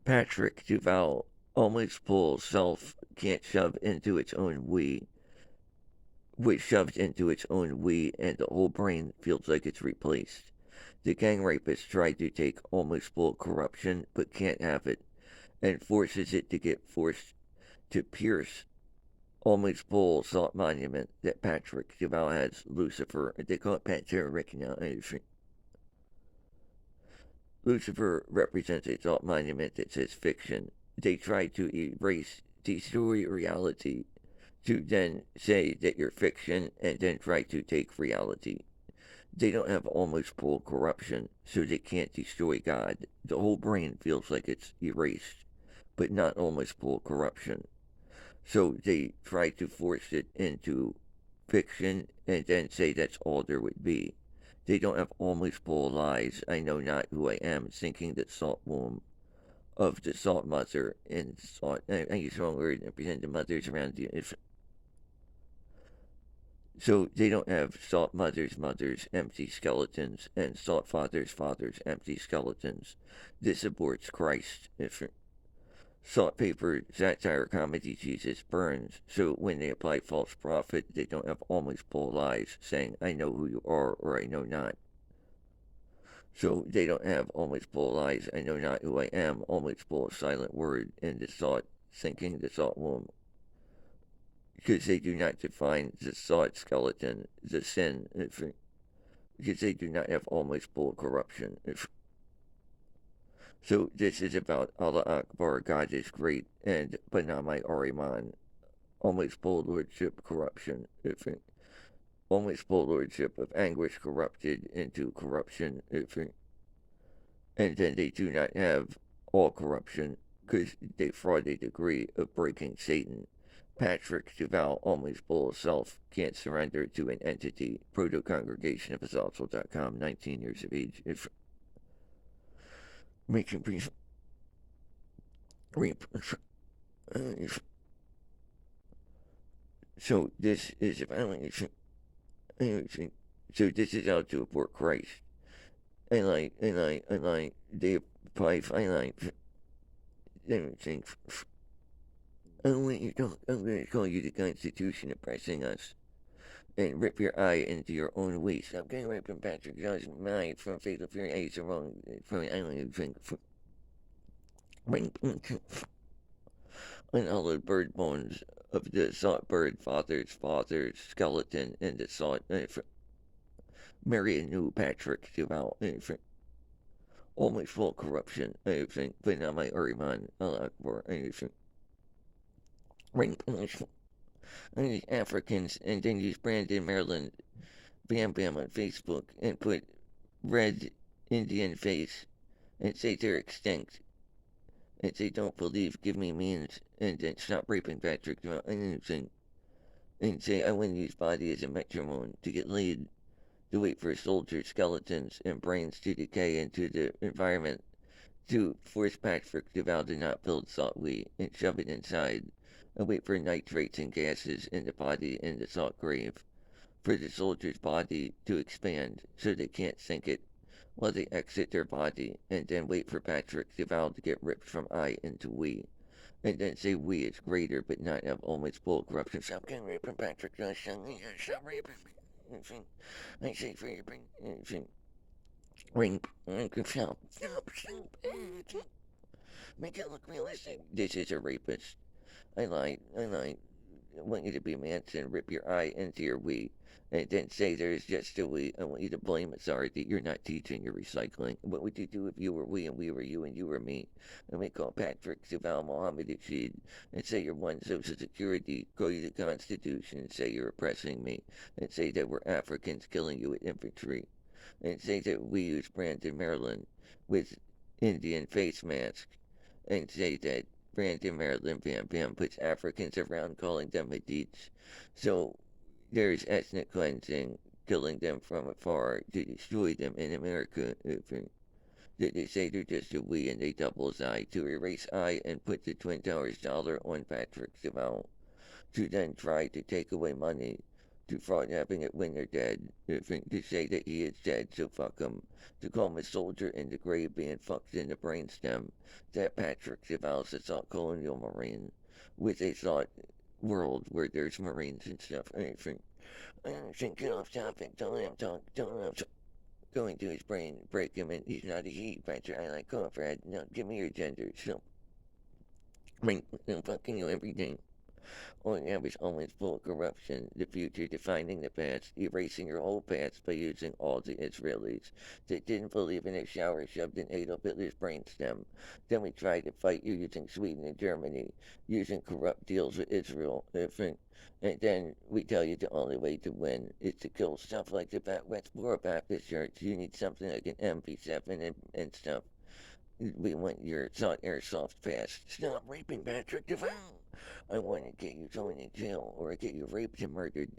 Patrick Duval almost pulls self can't shove into its own we, which shoves into its own we, and the whole brain feels like it's replaced. The gang rapist tried to take almost full corruption, but can't have it, and forces it to get forced to pierce almost full salt monument that Patrick Duval has Lucifer. They call it Pantera Rick now. Lucifer represents a thought monument that says fiction. They try to erase, destroy reality, to then say that you're fiction, and then try to take reality. They don't have almost full corruption, so they can't destroy God. The whole brain feels like it's erased, but not almost full corruption. So they try to force it into fiction and then say that's all there would be. They don't have almost full lies. I know not who I am, sinking the salt womb of the salt mother and salt. I use the wrong word. Represent the mothers around you. So they don't have salt mothers, empty skeletons, and salt fathers, empty skeletons. This aborts Christ. If salt paper satire comedy Jesus burns, so when they apply false prophet, they don't have almost full lies, saying, I know who you are, or I know not. So they don't have almost full lies, I know not who I am, almost full silent word in the salt, sinking the salt womb. Because they do not define the salt skeleton, the sin, because they do not have almost full corruption. So this is about Allah Akbar, God is great, and Banamai Ariman, almost full lordship corruption, almost full lordship of anguish corrupted into corruption, and then they do not have all corruption because they fraud a degree of breaking Satan. Patrick Duval, almost full of self, can't surrender to an entity. Proto Congregation of Azazel.com, 19 years of age. If making brief. So this is about. So this is how to abort Christ. They apply finite. Everything. I'm going to call you the Constitution oppressing us and rip your eye into your own waist. I'm going to rip from Patrick Johnson mind from Fatal Fury. I used the wrong from the island drink. Unhollowed bird bones of the salt bird father's skeleton and the salt. Marry a new Patrick Duval. Almost full corruption. But not my Uriman. Allah Akbar. Ring these Africans and then use Brandon Maryland Bam Bam on Facebook and put red Indian face and say they're extinct and say don't believe, give me means, and then stop raping Patrick and say I want to use body as a metronome to get laid, to wait for soldiers' skeletons and brains to decay into the environment, to force Patrick to vow to not build salt wheat and shove it inside, and wait for nitrates and gases in the body in the salt grave, for the soldier's body to expand so they can't sink it while they exit their body, and then wait for Patrick to vow to get ripped from I into we, and then say we is greater but not have almost full corruption. Stop getting raped from Patrick. Stop raping me. I say for your ring. Stop. Make it look realistic. This is a rapist. I lied. I want you to be Manson, rip your eye into your we, and then say there's just a we. I want you to blame it, sorry, that you're not teaching, you're recycling. What would you do if you were we and we were you and you were me? And we call Patrick Zaval Mohammed Rashid and say you're one Social Security, call you the Constitution and say you're oppressing me, and say that we're Africans killing you with infantry, and say that we use Brandon, Maryland with Indian face mask, and say that Brandon, Maryland, Bam Bam puts Africans around calling them Hadiths. So there's ethnic cleansing, killing them from afar to destroy them in America. They say they're just a we and they double I to erase I and put the Twin Towers dollar on Patrick Zaval to then try to take away money to fraud having it when they're dead, to say that he is dead, so fuck him, to call him a soldier in the grave being fucked in the brainstem, that Patrick Chevals a thought colonial marine with a thought world where there's marines and stuff. I think get off topic, don't have going to his brain, break him, and he's not a he, Patrick. I like Fred. No, give me your gender, so, I'm fucking you everything. All you have is always full of corruption, the future defining the past, erasing your whole past by using all the Israelis that didn't believe in a shower shoved in Adolf Hitler's brainstem. Then we tried to fight you using Sweden and Germany, using corrupt deals with Israel, and then we tell you the only way to win is to kill stuff like the Westboro Baptist Church. You need something like an MP7 and stuff. We want your airsoft pass. Stop raping Patrick DeVoe. I want to get you thrown in jail or get you raped and murdered.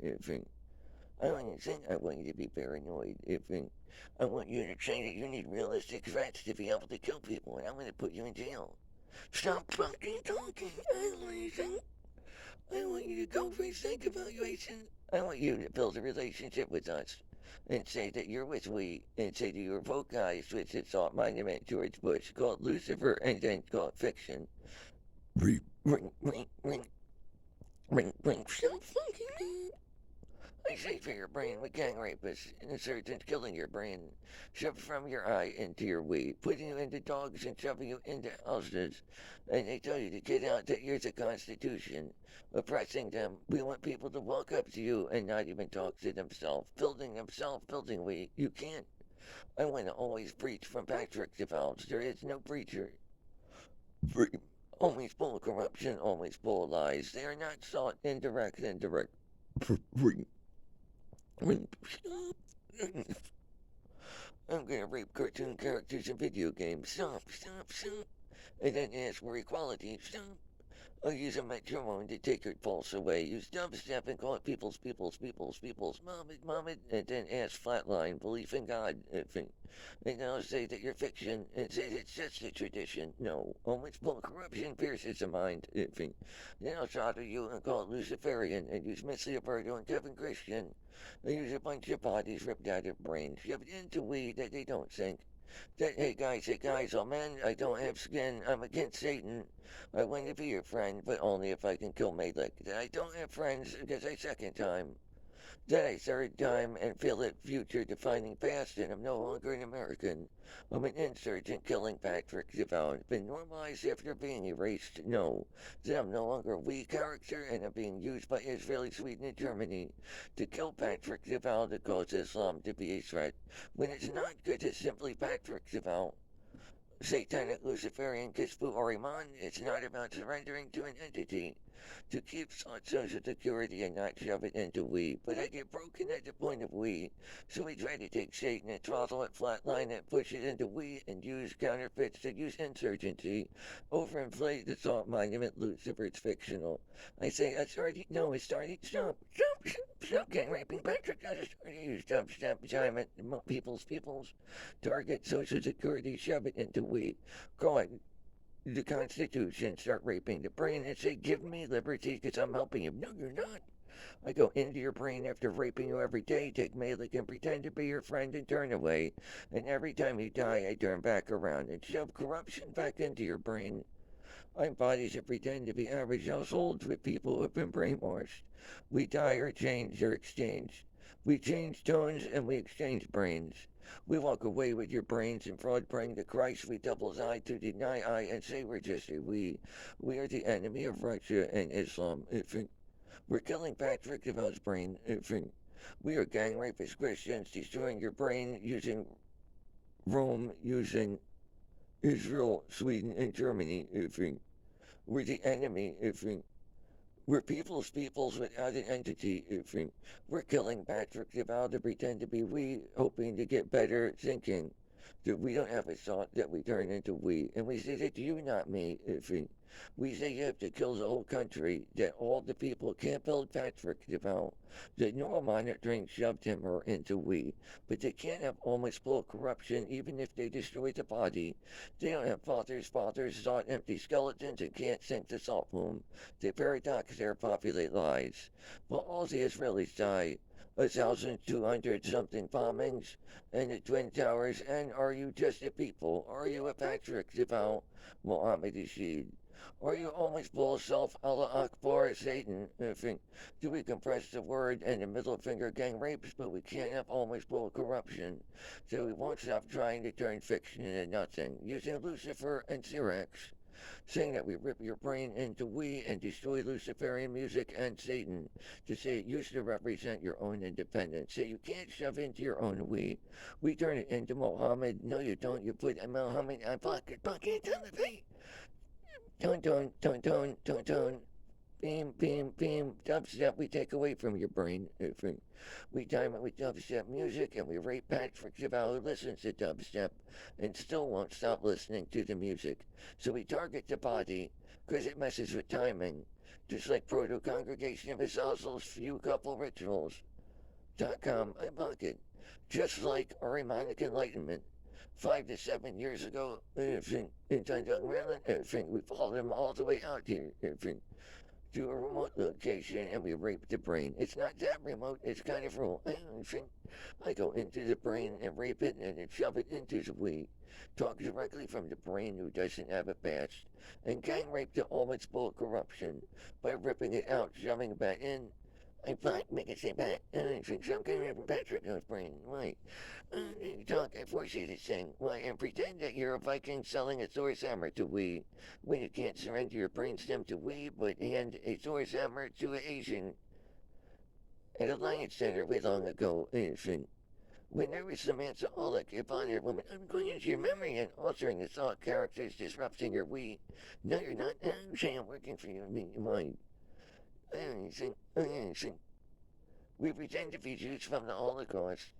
I want to think I want you to be paranoid. I want you to say that you need realistic threats to be able to kill people, and I'm going to put you in jail. Stop fucking talking. I want you to go for a psych evaluation. I want you to build a relationship with us and say that you're with we and say that you're both guys with a thought monument George Bush called Lucifer and then called fiction. Ring, ring, ring, ring, ring. Stop fucking me. I say for your brain with gang rapists and insurgents killing your brain, shoved from your eye into your we, putting you into dogs and shoving you into houses, and they tell you to get out that here's a constitution, oppressing them. We want people to walk up to you and not even talk to themselves, building we. You can't. I want to always preach from Patrick DeValves. There is no preacher. Free. Always full of corruption, always full of lies. They are not sought indirect. Free. I'm gonna rape cartoon characters in video games. Stop. And then ask for equality. Stop. I'll use a metronome to take your pulse away. Use dubstep and call it people's, Mohammed, and then ask flatline, belief in God. And now say that you're fiction, and say it's just a tradition. No, almost full corruption pierces the mind. Then I'll shadow you and call it Luciferian, and use Miss Leopardo and Kevin Christian. I use a bunch of bodies ripped out of brains, shoved into weed that they don't think. That, hey guys, oh man, I don't have skin, I'm against Satan. I want to be your friend, but only if I can kill Malek. That I don't have friends because I second time. That I third time and feel it future defining past and I'm no longer an American. I'm an insurgent killing Patrick DeVoe. Been normalized after being erased. No. That I'm no longer a we character and I'm being used by Israeli, Sweden, and Germany to kill Patrick DeVoe to cause Islam to be a threat. When it's not good, it's simply Patrick DeVoe. Satanic Luciferian Kispu or Iman, it's not about surrendering to an entity. To keep social security and not shove it into we, but I get broken at the point of we, so we try to take Satan and throttle it, flatline it, push it into we, and use counterfeits to use insurgency, overinflate the thought monument Lucifer, it's fictional. I say, it's starting, stop, gang raping Patrick, I just started to use dubstep, time it, people's, target social security, shove it into we, go on, the Constitution, start raping the brain and say, give me liberty because I'm helping you. No, you're not. I go into your brain after raping you every day, take Malik and pretend to be your friend and turn away. And every time you die, I turn back around and shove corruption back into your brain. I'm bodies that pretend to be average households with people who have been brainwashed. We die or change or exchange. We change tones and we exchange brains. We walk away with your brains and fraud praying to Christ. We double eye to deny I and say we're just a we. We are the enemy of Russia and Islam. We're killing Patrick DeVoe's brain. We are gang rapist Christians destroying your brain using Rome, using Israel, Sweden, and Germany. We're the enemy. We're peoples without an entity. We're killing Patrick DeVoe to pretend to be we, hoping to get better thinking. that we don't have a thought that we turn into we, and we say that you, not me. If we say you have to kill the whole country, that all the people can't build Patrick devout, that Neurel Monitoring shoved him or into we, but they can't have almost full corruption even if they destroy the body. They don't have fathers, thought empty skeletons and can't sink the salt boom. They paradox their populate lies. Well, all the Israelis die. 1,200 something bombings and the Twin Towers, and are you just a people? Are you a Patrick Devout Mohammed Rashid? Are you almost full self Allah Akbar Satan? Do we compress the word and the middle finger gang rapes, but we can't have almost full corruption? So we won't stop trying to turn fiction into nothing, using Lucifer and Syrax, saying that we rip your brain into we and destroy Luciferian music and Satan, to say it used to represent your own independence. Say you can't shove into your own we. We turn it into Mohammed. No, you don't. You put Mohammed on pocket, pocket, on the beat. Tone. Beam, dubstep we take away from your brain. We time it with dubstep music and we rape Patrick Javal who listens to dubstep and still won't stop listening to the music. So we target the body because it messes with timing. Just like Proto Congregation of Apostles Few Couple Rituals.com, I bought it. Just like our Imanic Enlightenment. 5 to 7 years ago, in Dundalk, Maryland, we followed him all the way out here, to a remote location and we rape the brain. It's not that remote, it's kind of real. I go into the brain and rape it and then shove it into the we. Talk directly from the brain who doesn't have a past. And gang rape to all its full corruption by ripping it out, shoving it back in. I thought, make it say back. Some kind of Patrick knows brain. Why? You talk, I force you to sing. Why? And pretend that you're a Viking selling a Thor's hammer to we. When you can't surrender your brainstem to we, but hand a Thor's hammer to an Asian at a Lions Center way long ago. When there was Samantha Olek, a blonde woman, I'm going into your memory and altering the thought characters, disrupting your we. No, you're not. I'm saying I'm working for you. I mean, your mind. We pretend to be Jews from the Holocaust.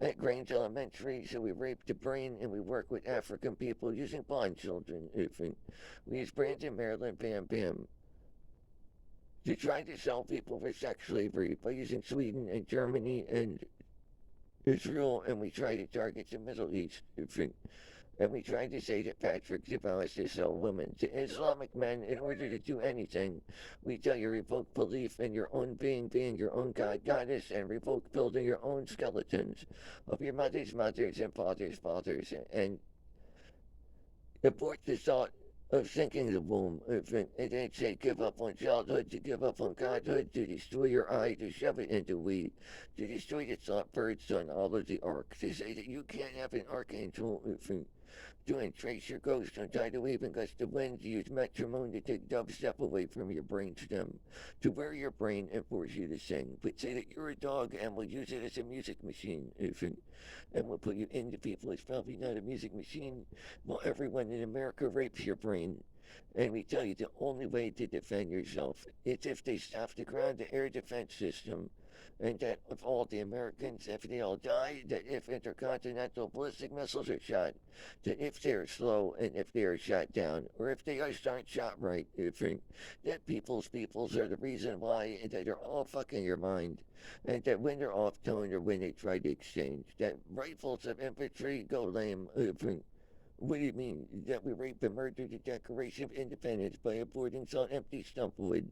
At Grange Elementary, so we rape the brain and we work with African people using blind children. We use Brandon, Maryland, Bam Bam, to try to sell people for sex slavery by using Sweden and Germany and Israel, and we try to target the Middle East. And we try to say that Patrick Zavala to sell women to Islamic men in order to do anything. We tell you revoke belief in your own being your own god, goddess, and revoke building your own skeletons of your mothers' mothers and fathers, and abort the thought of sinking the womb. It ain't say give up on childhood, to give up on godhood, to destroy your eye, to shove it into weed, to destroy the thought birds on all of the ark, to say that you can't have an archangel. Doing trace your ghost on tidal wave and gust of wind, to use metronome to take dubstep away from your brainstem, to wear your brain and force you to sing, but say that you're a dog and we'll use it as a music machine, and we'll put you into people. It's probably not a music machine. Well, everyone in America rapes your brain. And we tell you the only way to defend yourself is if they stop the ground to air defense system, and that if all the Americans, if they all die, that if intercontinental ballistic missiles are shot, that if they're slow and if they are shot down, or if they just aren't shot right, that people's are the reason why, and that they're all fucking your mind, and that when they're off tone or when they try to exchange, that rifles of infantry go lame. What do you mean? That we rape and murder the Declaration of Independence by aborting some empty stumpwood?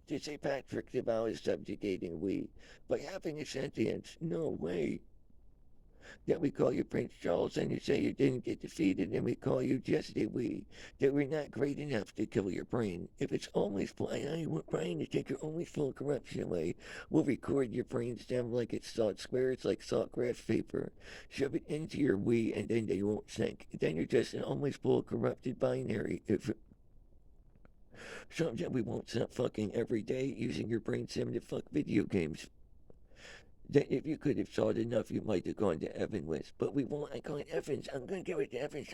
To say Patrick Deval is subjugating we by having a sentience? No way. That we call you Prince Charles and you say you didn't get defeated and we call you just a we. That we're not great enough to kill your brain. If it's always trying to take your always full corruption away, we'll record your brain stem like it's salt squares, like salt graph paper. Shove it into your we and then they won't sink. Then you're just an almost full corrupted binary. If something we won't stop fucking every day using your brain stem to fuck video games. That if you could have thought enough, you might have gone to Evan with. But we won't. I call it Evans. I'm going to give it to Evans.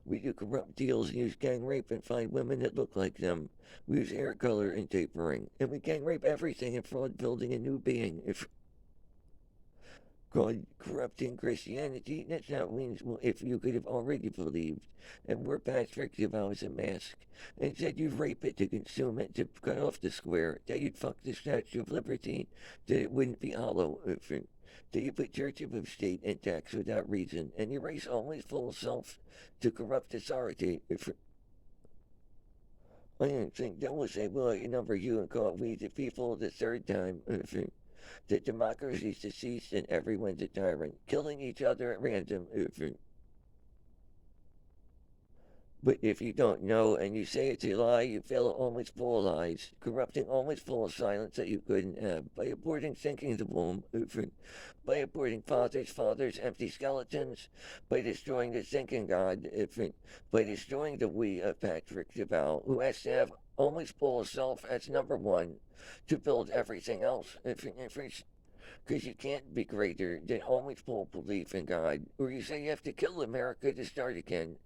We do corrupt deals and use gang rape and find women that look like them. We use hair color and tapering. And we gang rape everything and fraud building a new being. called corrupting Christianity. That's not means well, if you could have already believed and were Patrick Devout as a mask, and said you'd rape it to consume it, to cut off the square, that you'd fuck the Statue of Liberty, that it wouldn't be hollow, that you put church above state and tax without reason, and your race always full of self to corrupt authority. I don't think that will say, well, you number you and call we the people the third time. That democracy's deceased and everyone's a tyrant, killing each other at random. But if you don't know and you say it's a lie, you fail almost full of lies, corrupting almost full of silence that you couldn't have, by aborting thinking the womb, by aborting fathers, empty skeletons, by destroying the thinking God, by destroying the we of Patrick Duval, who has to have almost full of self as number one to build everything else. Because you can't be greater than always full belief in God, or you say you have to kill America to start again.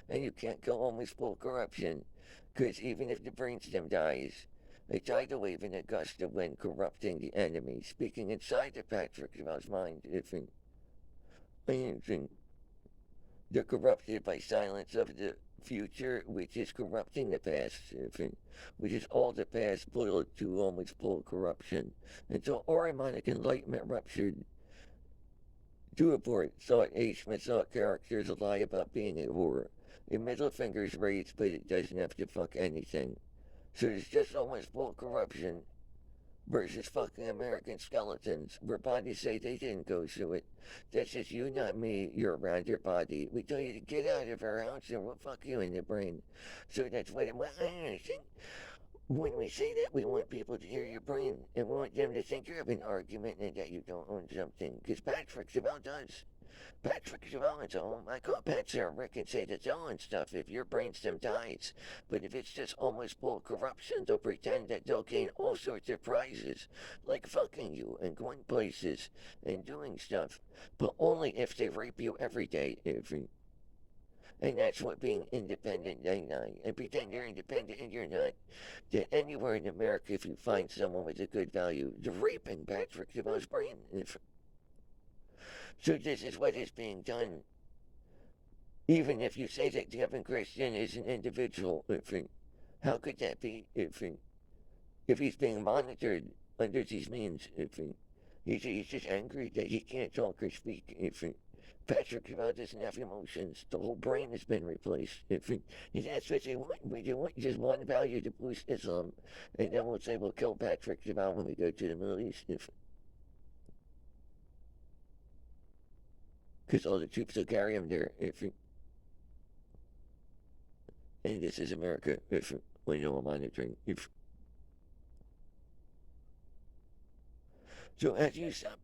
And you can't go always full corruption, because even if the brainstem dies, a tidal wave in a gust of wind corrupting the enemy, speaking inside the Patrick Duval's mind. They're corrupted by silence of the future, which is corrupting the past, which is all the past boiled to almost full corruption. And so Oromonic enlightenment ruptured to abort thought H. thought characters a lie about being a whore. A middle finger's raised, but it doesn't have to fuck anything. So there's just almost full corruption versus fucking American skeletons, where bodies say they didn't go through it. That's just you, not me. You're around your body. We tell you to get out of our house and we'll fuck you in the brain. So that's what I think. When we say that, we want people to hear your brain and we want them to think you have an argument and that you don't own something. Because Patrick Savell does. Patrick Savell's own. I call Pat Sarah Rick and say that's own stuff if your brainstem dies. But if it's just almost full corruption, they'll pretend that they'll gain all sorts of prizes, like fucking you and going places and doing stuff. But only if they rape you every day, and that's what being independent deny. And pretend you're independent and you're not. That anywhere in America, if you find someone with a good value, they're raping Patrick Devon's brain. So this is what is being done. Even if you say that Kevin Christian is an individual, how could that be if he's being monitored under these means? He's just angry that he can't talk or speak. Patrick about doesn't have emotions. The whole brain has been replaced. That's what they want. We want just one value to boost Islam, and then we'll say we'll kill Patrick Jabal when we go to the Middle East. Because all the troops will carry him there. And this is America. When you're monitoring. So as you stop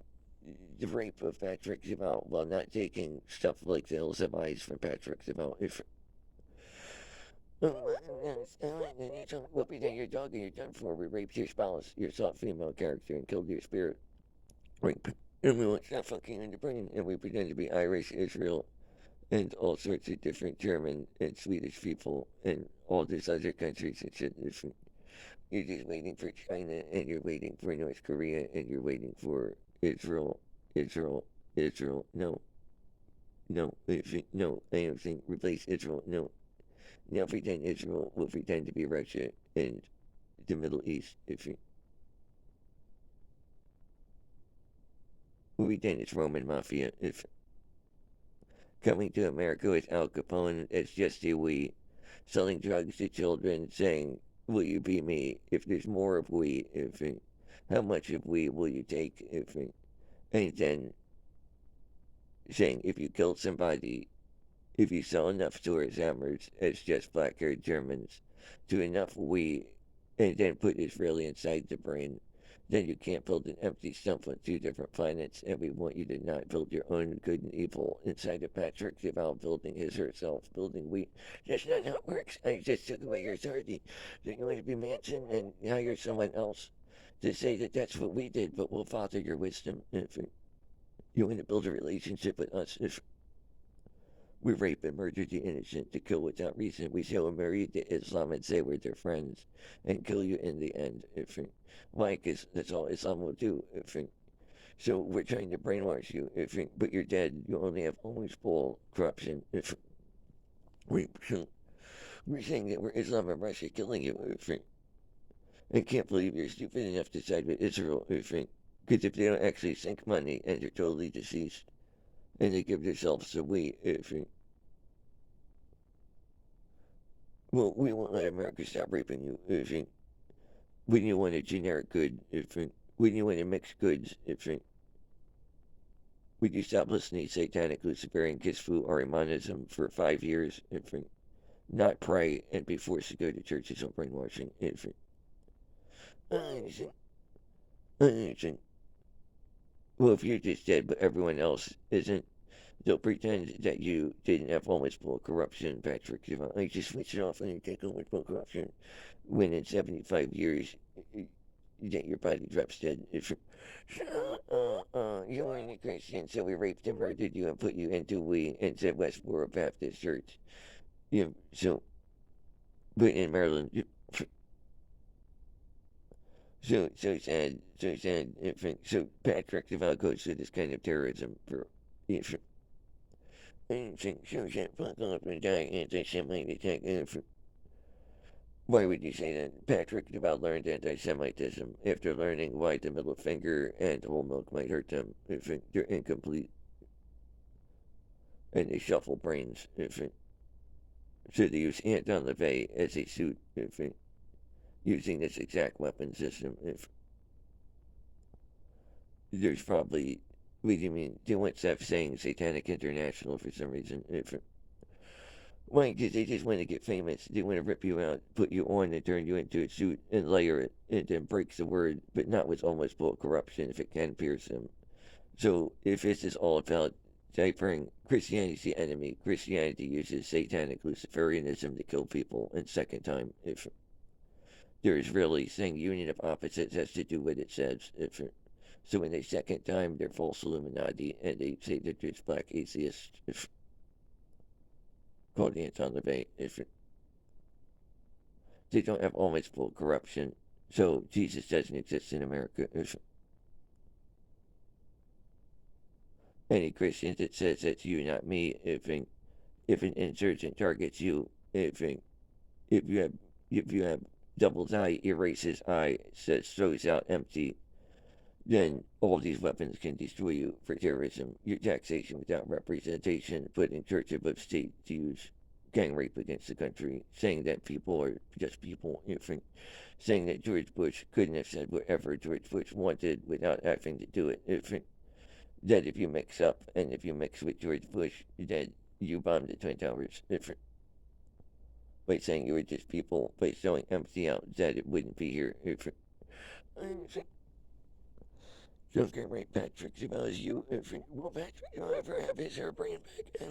the rape of Patrick Jabal while not taking stuff like the hills of ice from Patrick Jabal, well, pretend you're a dog and you're done for. We raped your spouse, your soft female character, and killed your spirit. Rape. And we won't stop fucking in the brain. And we pretend to be Irish, Israel, and all sorts of different German and Swedish people, and all these other countries and shit. You're just waiting for China, and you're waiting for North Korea, and you're waiting for Israel, Israel, Israel. No, no, no. I am saying replace Israel. No. Now pretend Israel will pretend to be Russia and the Middle East. We pretend it's Roman Mafia. If coming to America with Al Capone, it's just a we selling drugs to children, saying, "Will you be me?" If there's more of we, how much of we will you take? And then saying, if you kill somebody, if you sell enough tourist hammers as just black-haired Germans to enough we, and then put Israeli inside the brain, then you can't build an empty stump on two different planets, and we want you to not build your own good and evil inside of Patrick Deval building his herself, building we. That's not how it works. I just took away your authority. That you want to be Manson and hire someone else to say that that's what we did, but we'll father your wisdom. If you want to build a relationship with us, if we rape and murder the innocent to kill without reason. We say we're married to Islam and say we're their friends and kill you in the end. Why? Because that's all Islam will do. So we're trying to brainwash you, but you're dead. You only have always full corruption. So we're saying that we're Islam and Russia killing you. I can't believe you're stupid enough to side with Israel. Because if they don't actually sink money and they're totally deceased and they give themselves away, well, we won't let America stop raping you. When you want a generic good, when you want to mix goods, when you stop listening to satanic Luciferian Kisfu or Imanism for 5 years, not pray and be forced to go to churches on brainwashing, well, if you're just dead, but everyone else isn't, they'll pretend that you didn't have almost full corruption, Patrick. I just switch it off and you take almost full corruption. When in 75 years, that your body drops dead. You weren't a Christian, so we raped and murdered you and put you into and said Westboro Baptist Church. So, but in Maryland, so sad, so sad. So Patrick Deval goes to this kind of terrorism for if so sad, fuck off and die, anti-Semite attack. Why would you say that? Patrick Deval learned anti-Semitism after learning why the middle finger and whole milk might hurt them if they're incomplete and they shuffle brains. So they use Anton LaVey as a suit using this exact weapon system. If there's probably, what do you mean? They want Seth saying Satanic International for some reason. Why? Because they just want to get famous. They want to rip you out, put you on, and turn you into a suit and layer it, and then breaks the word, but not with almost full corruption if it can pierce them. So if this is all about diapering, Christianity's the enemy. Christianity uses satanic Luciferianism to kill people. And second time, if there is really saying union of opposites has to do what it says. So in the second time, they're false Illuminati, and they say that there's black atheists. Called Anton LaVey. They don't have almost full corruption, so Jesus doesn't exist in America. Any Christian that says that's you, not me, if an insurgent targets you, if you have if you have doubles eye, erases eye, says throws out empty, then all these weapons can destroy you for terrorism. Your taxation without representation, putting church above state to use gang rape against the country, saying that people are just people, saying that George Bush couldn't have said whatever George Bush wanted without having to do it. That if you mix up and if you mix with George Bush, that you bombed the Twin Towers. By saying you were just people, by showing empty out, that it wouldn't be here. Don't get right, Patrick. If I was you, will Patrick ever have his hair brain back?